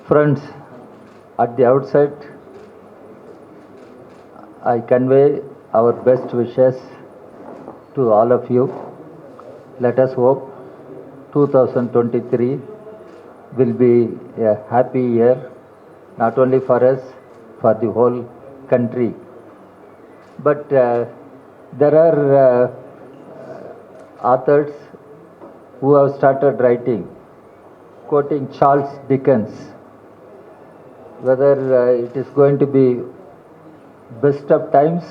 Friends, at the outset, I convey our best wishes to all of you. Let us hope 2023 will be a happy year, not only for us, for the whole country. But there are authors who have started writing, quoting Charles Dickens, whether it is going to be best of times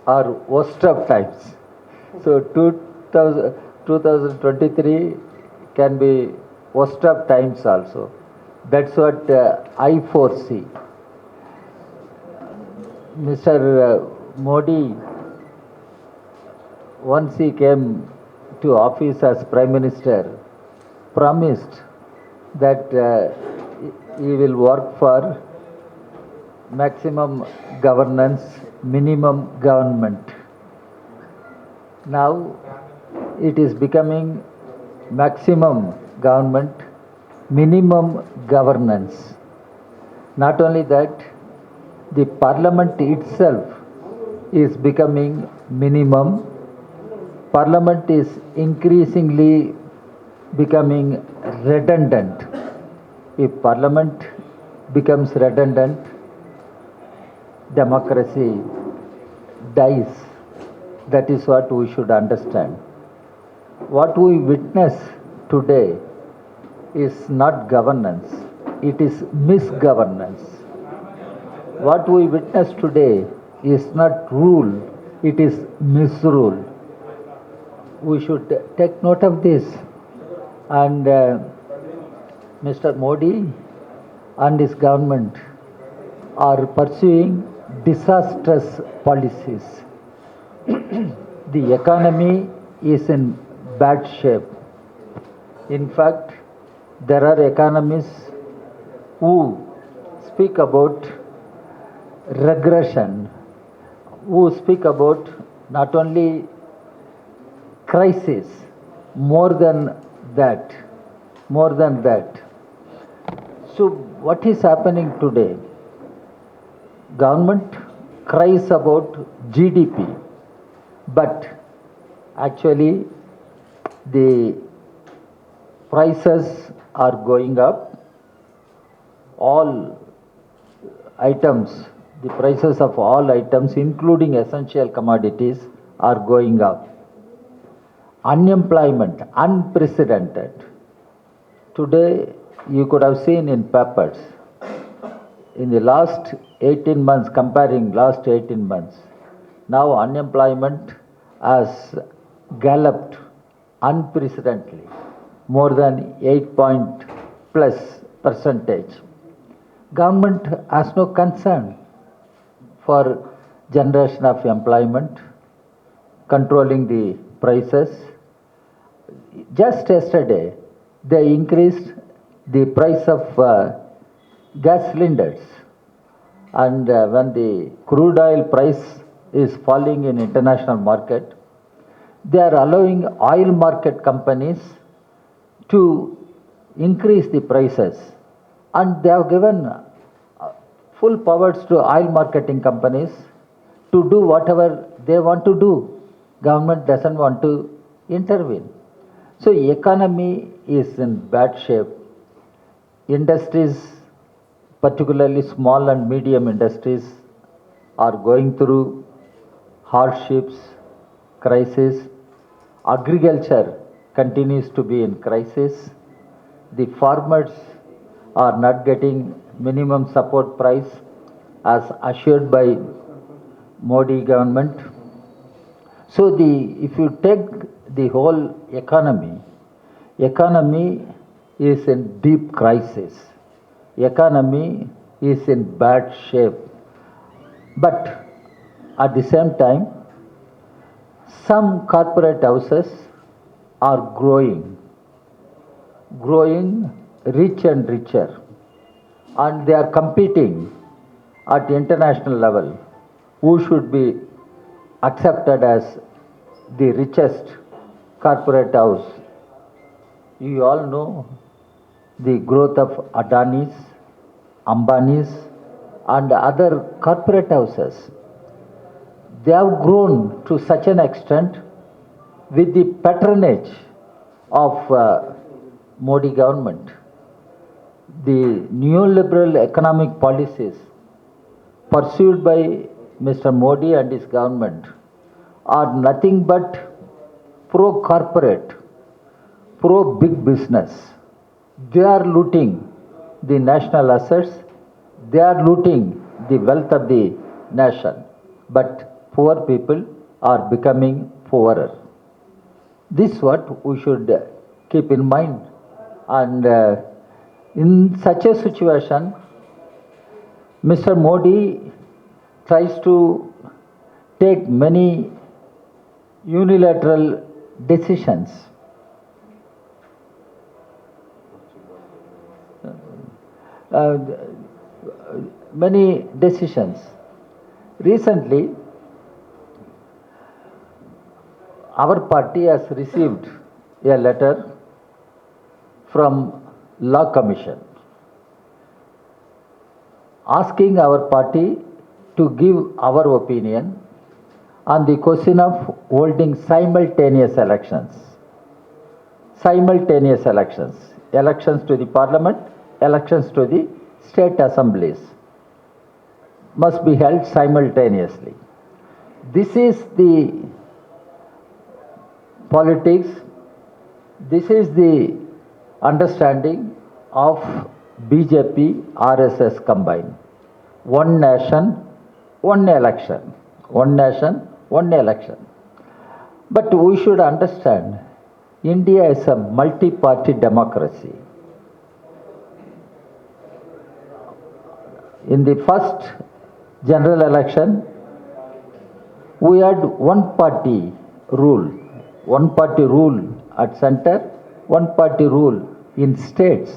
or worst of times. So 2023 can be worst of times also. That's what I foresee. Mr. Modi, once he came to office as Prime Minister, promised that he will work for maximum governance, minimum government. Now it is becoming maximum government, minimum governance. Not only that, the parliament itself is becoming minimum. Parliament is increasingly becoming redundant. If parliament becomes redundant, democracy dies. That is what we should understand. What we witness today is not governance, it is misgovernance. What we witness today is not rule, it is misrule. We should take note of this. And Mr. Modi and his government are pursuing disastrous policies. The economy is in bad shape. In fact, there are economists who speak about regression, who speak about not only crisis, more than that. So what is happening today? Government cries about GDP, but actually the prices are going up. All items, the prices of all items, including essential commodities, are going up. Unemployment, unprecedented. Today, you could have seen in papers, in the last 18 months, comparing last 18 months, now unemployment has galloped unprecedentedly, more than 8+%. Government has no concern for generation of employment, controlling the prices. Just yesterday, they increased the price of gas cylinders, and when the crude oil price is falling in international market, they are allowing oil market companies to increase the prices, and they have given full powers to oil marketing companies to do whatever they want to do. Government doesn't want to intervene. So economy is in bad shape. Industries, particularly small and medium industries, are going through hardships, crisis. Agriculture continues to be in crisis. The farmers are not getting minimum support price as assured by Modi government. So if you take the whole economy is in deep crisis. Economy is in bad shape. But at the same time, some corporate houses are growing rich and richer, and they are competing at the international level. Who should be accepted as the richest corporate house? You all know the growth of Adani's, Ambanis, and other corporate houses. They have grown to such an extent with the patronage of Modi government. The neoliberal economic policies pursued by Mr. Modi and his government are nothing but pro-corporate, pro-big business. They are looting the national assets, they are looting the wealth of the nation, but poor people are becoming poorer. This is what we should keep in mind. And in such a situation, Mr. Modi tries to take many unilateral decisions. Many decisions. Recently, our party has received a letter from Law Commission asking our party to give our opinion on the question of holding simultaneous elections. Simultaneous elections. Elections to the parliament, elections to the state assemblies must be held simultaneously. This is the politics, this is the understanding of BJP, RSS combined. One nation, one election. One nation, one election. But we should understand, India is a multi-party democracy. In the first general election, we had one party rule at center, one party rule in states.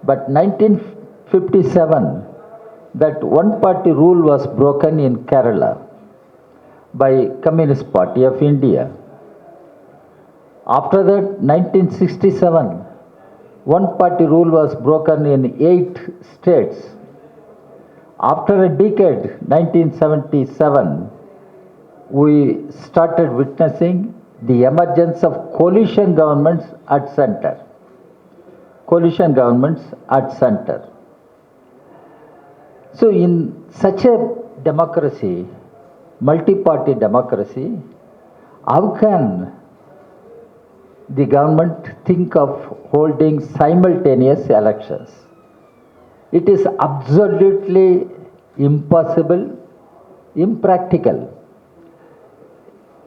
But 1957, that one party rule was broken in Kerala by Communist Party of India. After that, 1967, one party rule was broken in 8 states. After a decade, 1977, we started witnessing the emergence of coalition governments at center. Coalition governments at center. So in such a democracy, multi-party democracy, how can the government think of holding simultaneous elections? It is absolutely impossible, impractical.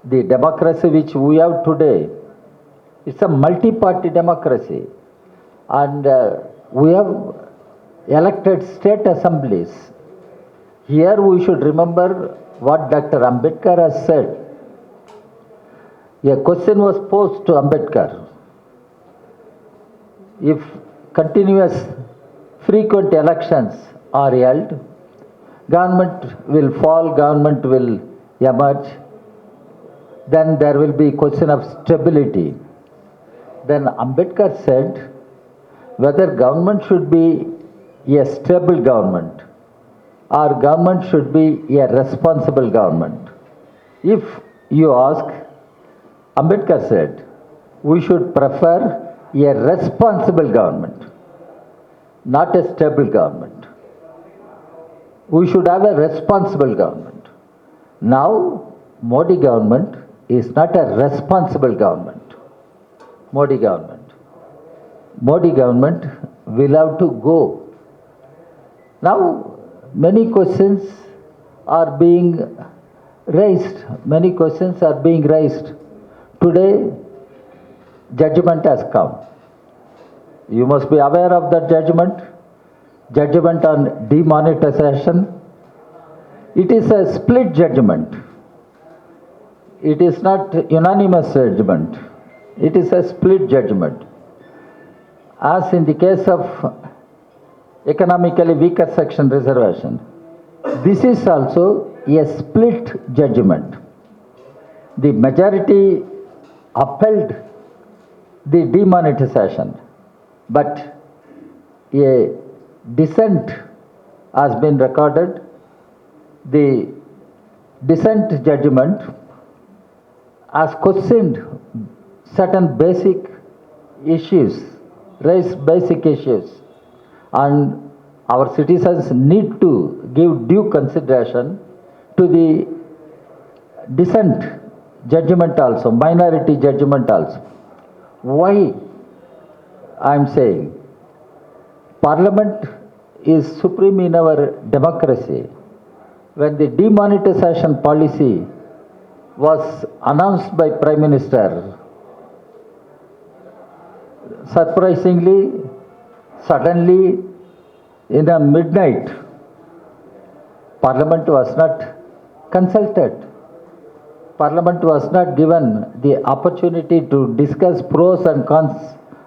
The democracy which we have today, it's a multi-party democracy. And we have elected state assemblies. Here we should remember what Dr. Ambedkar has said. A question was posed to Ambedkar. If continuous frequent elections are held, government will fall, government will emerge, then there will be question of stability. Then Ambedkar said, whether government should be a stable government or government should be a responsible government. If you ask, Ambedkar said, we should prefer a responsible government, not a stable government. We should have a responsible government. Now, Modi government is not a responsible government. Modi government will have to go. Now, many questions are being raised. Today, judgment has come. You must be aware of that judgment. Judgment on demonetization. It is a split judgment. It is not unanimous judgment. It is a split judgment. As in the case of economically weaker section reservation, this is also a split judgment. The majority upheld the demonetization, but a dissent has been recorded. The dissent judgment has questioned certain basic issues, raised basic issues, and our citizens need to give due consideration to the dissent judgment also, minority judgment also. Why I am saying Parliament is supreme in our democracy. When the demonetization policy was announced by Prime Minister, surprisingly, suddenly, in the midnight, Parliament was not consulted. Parliament was not given the opportunity to discuss pros and cons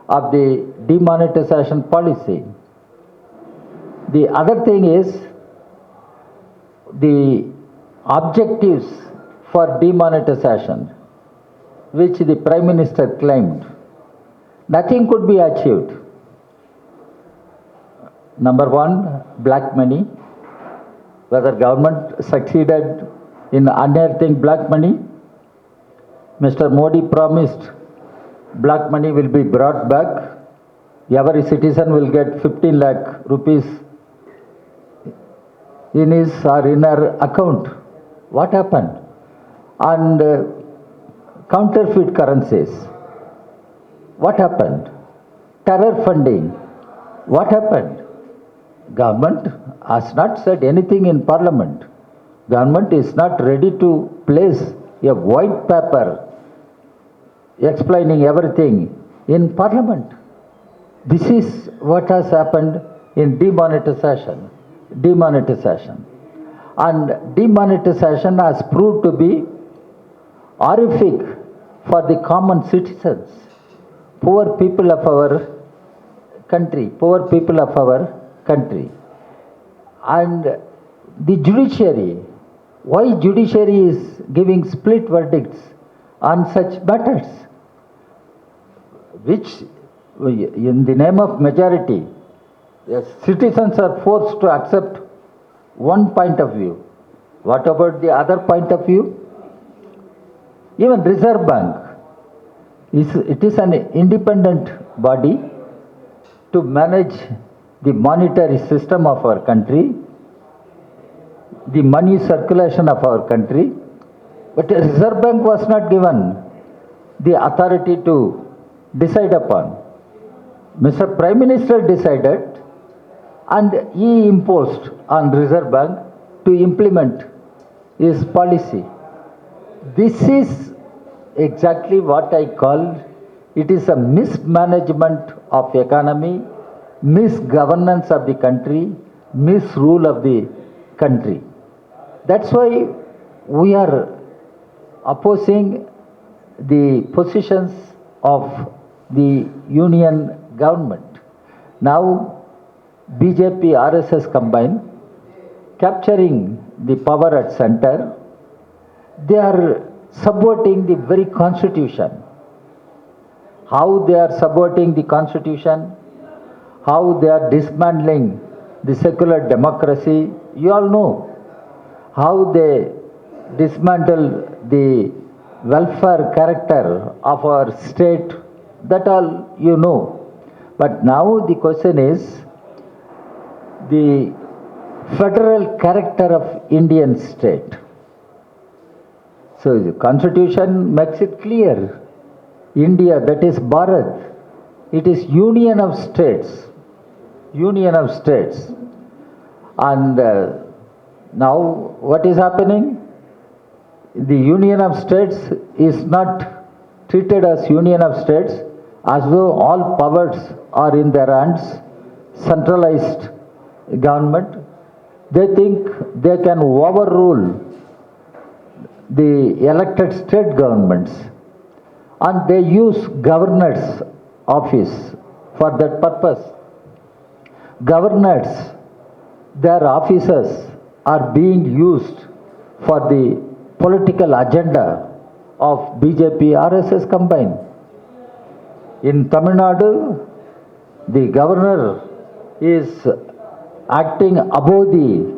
of the demonetization policy. The other thing is the objectives for demonetization, which the Prime Minister claimed. Nothing could be achieved. Number one, black money. Whether government succeeded in unearthing black money, Mr. Modi promised black money will be brought back. Every citizen will get 15 lakh rupees in his or in her account. What happened? And counterfeit currencies. What happened? Terror funding. What happened? Government has not said anything in Parliament. Government is not ready to place a white paper explaining everything in Parliament. This is what has happened in demonetization. And demonetization has proved to be horrific for the common citizens, poor people of our country. And the judiciary, why judiciary is giving split verdicts on such matters, which in the name of majority, citizens are forced to accept one point of view. What about the other point of view? Even Reserve Bank, it is an independent body to manage the monetary system of our country, the money circulation of our country, but the Reserve Bank was not given the authority to decide upon. Mr. Prime Minister decided and he imposed on Reserve Bank to implement his policy. This is exactly what I call it is a mismanagement of economy, misgovernance of the country, misrule of the country. That's why we are opposing the positions of the union government. Now BJP, RSS combined, capturing the power at center, they are subverting the very constitution. How they are subverting the constitution, how they are dismantling the secular democracy, you all know. How they dismantle the welfare character of our state, that all you know. But now the question is the federal character of Indian state. So the constitution makes it clear. India, that is Bharat, it is union of states. And now what is happening? The union of states is not treated as union of states, as though all powers are in their hands, centralized government. They think they can overrule the elected state governments, and they use governor's office for that purpose. Governors, their offices are being used for the political agenda of BJP, RSS combined. In Tamil Nadu, the governor is acting above the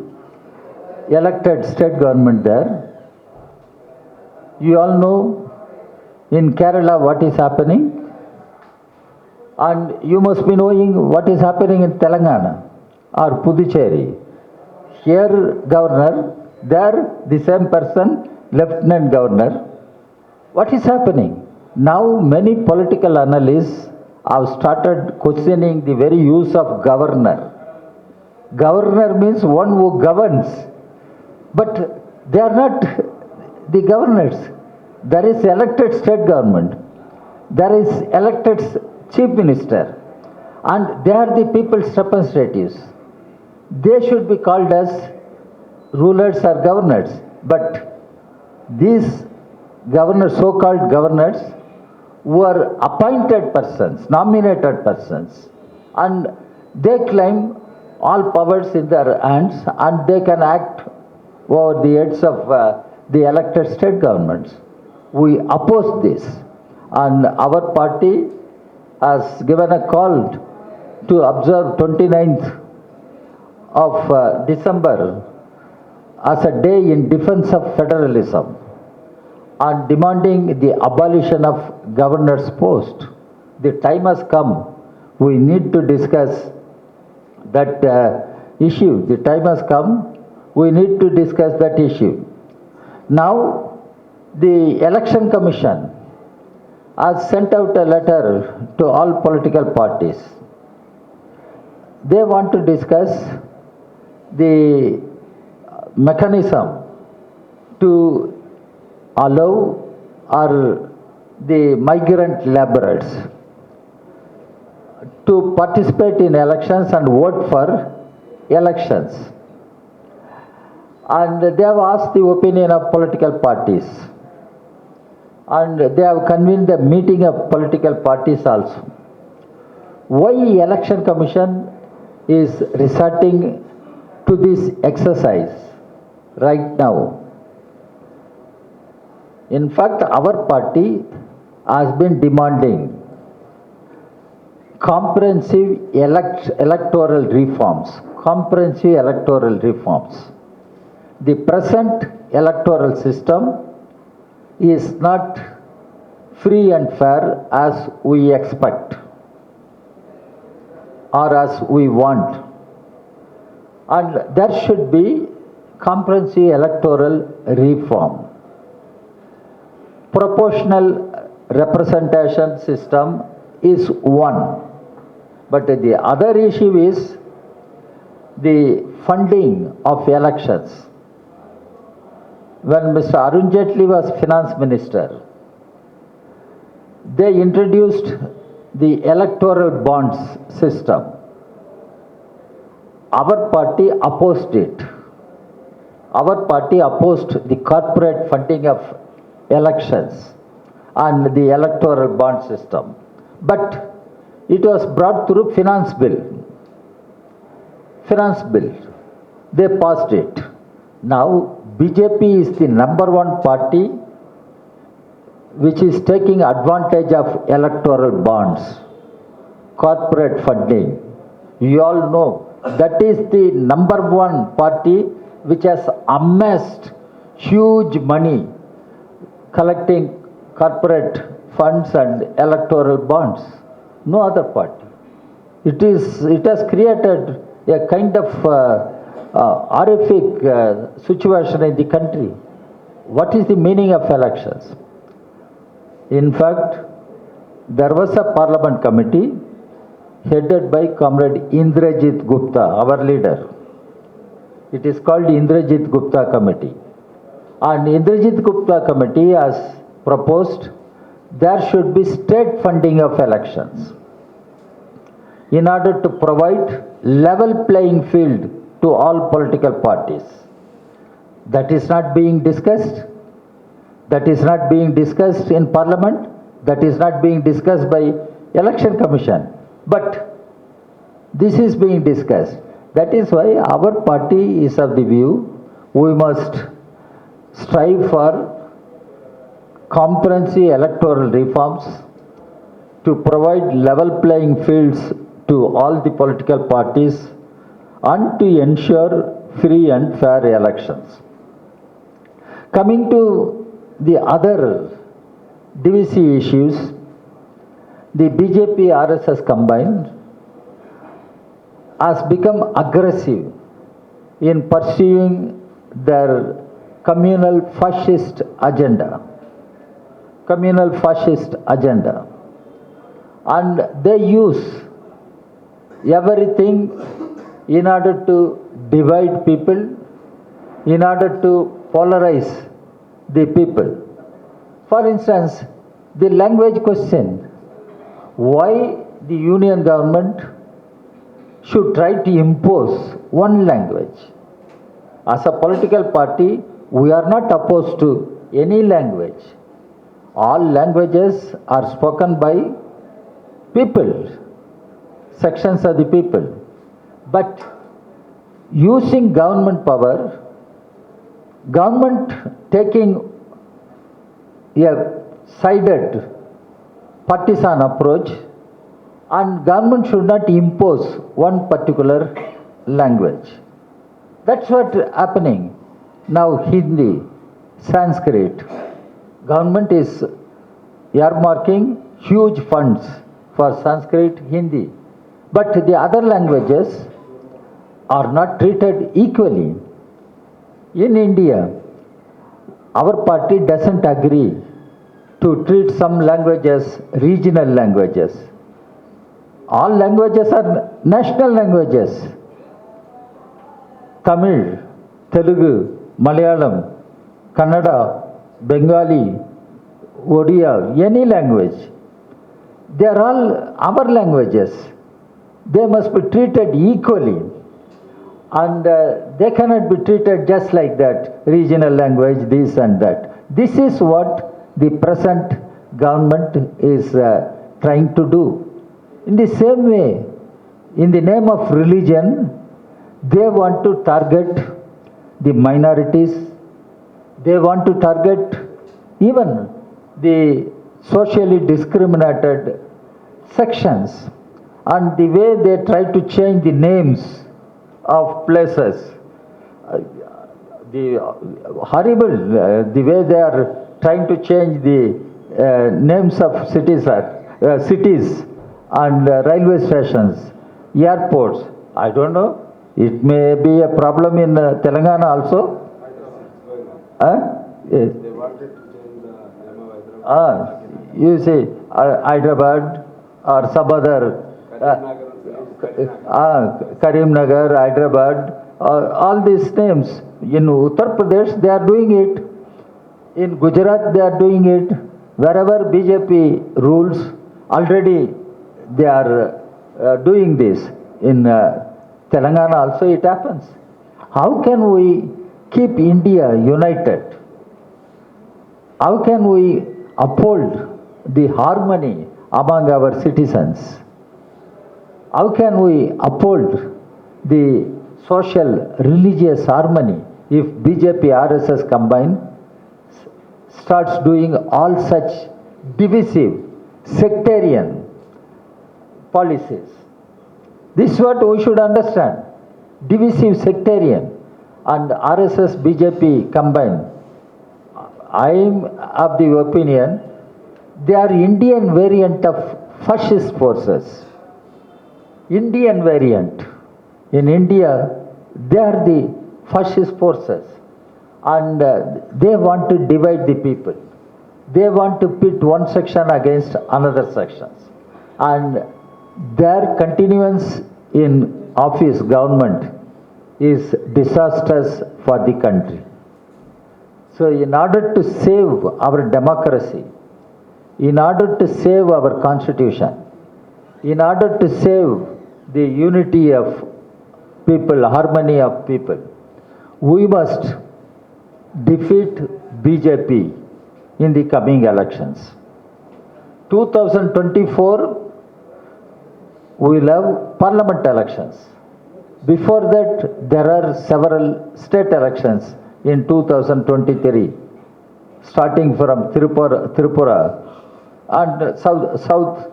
elected state government there. You all know in Kerala what is happening, and you must be knowing what is happening in Telangana or Puducherry. Here governor, there the same person, lieutenant governor. What is happening? Now many political analysts have started questioning the very use of governor. Governor means one who governs, but they are not the governors. There is elected state government, there is elected chief minister, and they are the people's representatives. They should be called as rulers or governors, but these governors, so-called governors, were appointed persons, nominated persons, and they claim all powers in their hands and they can act over the heads of the elected state governments. We oppose this, and our party has given a call to observe 29th of December as a day in defense of federalism and demanding the abolition of governor's post. The time has come. We need to discuss that issue. The time has come. We need to discuss that issue. Now, the Election Commission has sent out a letter to all political parties. They want to discuss the mechanism to allow or the migrant laborers to participate in elections and vote for elections. And they have asked the opinion of political parties. And they have convened a meeting of political parties also. Why Election Commission is resorting to this exercise right now? In fact, our party has been demanding comprehensive electoral reforms. Comprehensive electoral reforms. The present electoral system is not free and fair as we expect or as we want. And there should be comprehensive electoral reform. Proportional representation system is one. But the other issue is the funding of elections. When Mr. Arun Jaitley was finance minister, they introduced the electoral bonds system. Our party opposed it. Our party opposed the corporate funding of elections and the electoral bond system. But it was brought through finance bill. Finance bill. They passed it. Now BJP is the number one party which is taking advantage of electoral bonds, corporate funding. You all know that is the number one party which has amassed huge money collecting corporate funds and electoral bonds. No other party. It has created a kind of horrific situation in the country. What is the meaning of elections? In fact, there was a parliament committee headed by Comrade Indrajit Gupta, our leader. It is called Indrajit Gupta Committee. And Indrajit Gupta Committee has proposed there should be state funding of elections in order to provide level playing field to all political parties. That is not being discussed. That is not being discussed in Parliament. That is not being discussed by Election Commission. But this is being discussed. That is why our party is of the view we must strive for comprehensive electoral reforms to provide level playing fields to all the political parties and to ensure free and fair elections. Coming to the other divisive issues, the BJP RSS combined has become aggressive in pursuing their communal fascist agenda. And they use everything in order to divide people, in order to polarize the people. For instance, the language question, why the union government should try to impose one language. As a political party, we are not opposed to any language. All languages are spoken by people, sections of the people. But using government power, government taking a sided partisan approach, and government should not impose one particular language. That's what happening. Now Hindi, Sanskrit, government is earmarking huge funds for Sanskrit, Hindi. But the other languages are not treated equally. In India, our party doesn't agree to treat some languages regional languages. All languages are national languages. Tamil, Telugu, Malayalam, Kannada, Bengali, Odia, any language. They are all our languages. They must be treated equally. And they cannot be treated just like that, regional language, this and that. This is what the present government is trying to do. In the same way, in the name of religion, they want to target the minorities, they want to target even the socially discriminated sections, and the way they try to change the names of places, the horrible, the way they are trying to change the names of cities and railway stations, airports. I don't know. It may be a problem in Telangana also. Yes. They wanted to change the name of Hyderabad. You see, Hyderabad or some other Karimnagar, Hyderabad, all these names. In Uttar Pradesh, they are doing it. In Gujarat, they are doing it. Wherever BJP rules, already they are doing this. In Telangana also it happens. How can we keep India united? How can we uphold the harmony among our citizens? How can we uphold the social religious harmony if BJP RSS combined starts doing all such divisive sectarian policies? This is what we should understand. Divisive sectarian and RSS BJP combined. I am of the opinion they are Indian variant of fascist forces. Indian variant. In India, they are the fascist forces. And they want to divide the people. They want to pit one section against another sections. And their continuance in office government is disastrous for the country. So in order to save our democracy, in order to save our constitution, in order to save the unity of people, harmony of people, we must defeat BJP in the coming elections. 2024, we will have parliament elections. Before that, there are several state elections in 2023, starting from Tripura and south,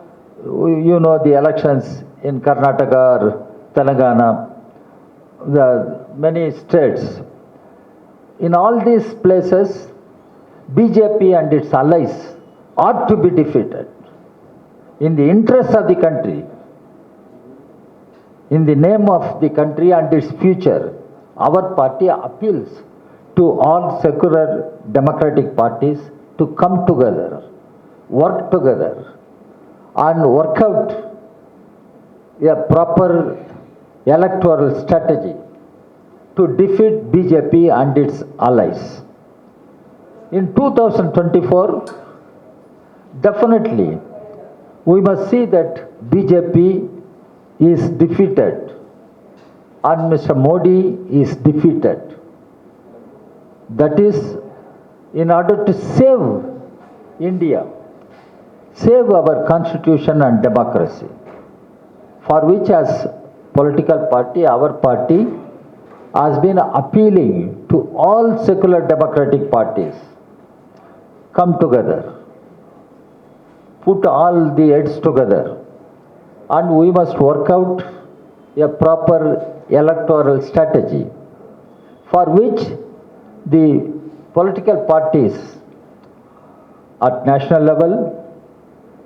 you know, the elections in Karnataka or Telangana, the many states. In all these places, BJP and its allies are to be defeated. In the interest of the country, in the name of the country and its future, our party appeals to all secular democratic parties to come together, work together, and work out a proper electoral strategy to defeat BJP and its allies. In 2024, definitely we must see that BJP is defeated and Mr. Modi is defeated. That is, in order to save India, save our constitution and democracy, for which as political party, our party has been appealing to all secular democratic parties, come together, put all the heads together, and we must work out a proper electoral strategy for which the political parties at national level,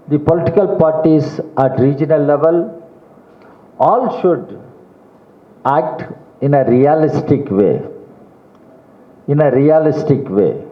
the political parties at regional level, all should act in a realistic way. In a realistic way.